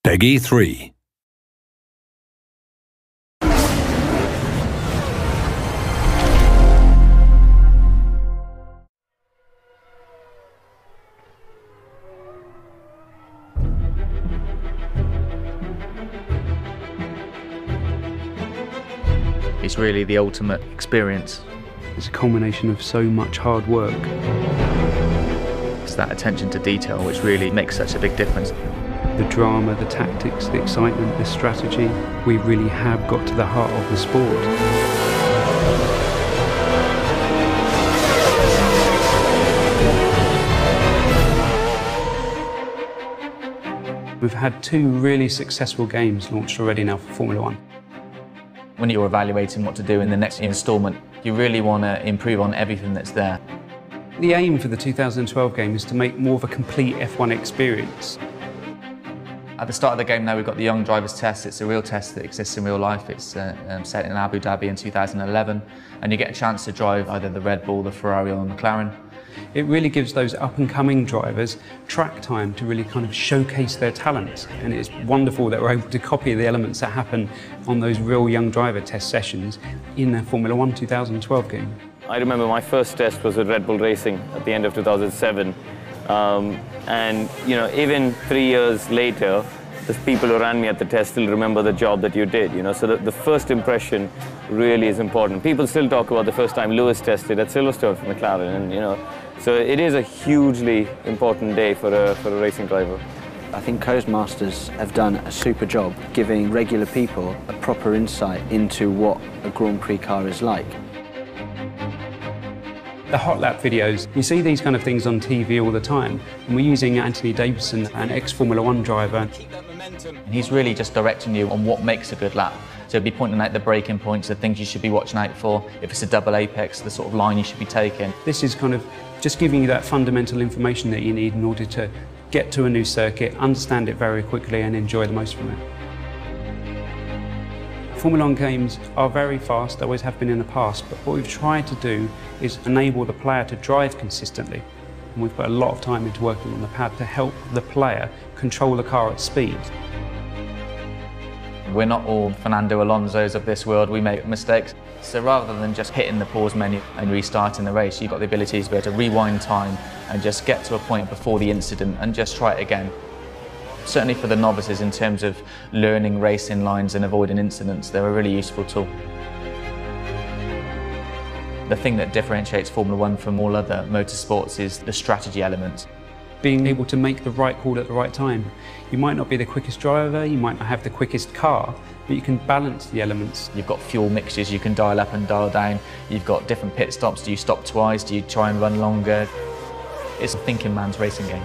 Peggy 3. It's really the ultimate experience. It's a culmination of so much hard work. It's that attention to detail which really makes such a big difference. The drama, the tactics, the excitement, the strategy, we really have got to the heart of the sport. We've had 2 really successful games launched already now for Formula 1. When you're evaluating what to do in the next instalment, you really want to improve on everything that's there. The aim for the 2012 game is to make more of a complete F1 experience. At the start of the game now we've got the Young Drivers Test. It's a real test that exists in real life. It's set in Abu Dhabi in 2011, and you get a chance to drive either the Red Bull, the Ferrari or the McLaren. It really gives those up-and-coming drivers track time to really kind of showcase their talents, and it's wonderful that we're able to copy the elements that happen on those real young driver test sessions in the Formula 1 2012 game. I remember my first test was with Red Bull Racing at the end of 2007. And you know, even 3 years later, the people who ran me at the test still remember the job that you did, you know, so the first impression really is important. People still talk about the first time Lewis tested at Silverstone for McLaren, and you know, so it is a hugely important day for a racing driver. I think Codemasters have done a super job giving regular people a proper insight into what a Grand Prix car is like. The hot lap videos, you see these kind of things on TV all the time, and we're using Anthony Davidson, an ex-Formula 1 driver. And he's really just directing you on what makes a good lap. So he'll be pointing out the braking points, the things you should be watching out for. If it's a double apex, the sort of line you should be taking. This is kind of just giving you that fundamental information that you need in order to get to a new circuit, understand it very quickly and enjoy the most from it. Formula 1 games are very fast, always have been in the past, but what we've tried to do is enable the player to drive consistently. And we've put a lot of time into working on the pad to help the player control the car at speed. We're not all Fernando Alonso's of this world, we make mistakes. So rather than just hitting the pause menu and restarting the race, you've got the ability to be able to rewind time and just get to a point before the incident and just try it again. Certainly for the novices, in terms of learning racing lines and avoiding incidents, they're a really useful tool. The thing that differentiates Formula 1 from all other motorsports is the strategy element. Being able to make the right call at the right time. You might not be the quickest driver, you might not have the quickest car, but you can balance the elements. You've got fuel mixtures you can dial up and dial down. You've got different pit stops. Do you stop twice? Do you try and run longer? It's a thinking man's racing game.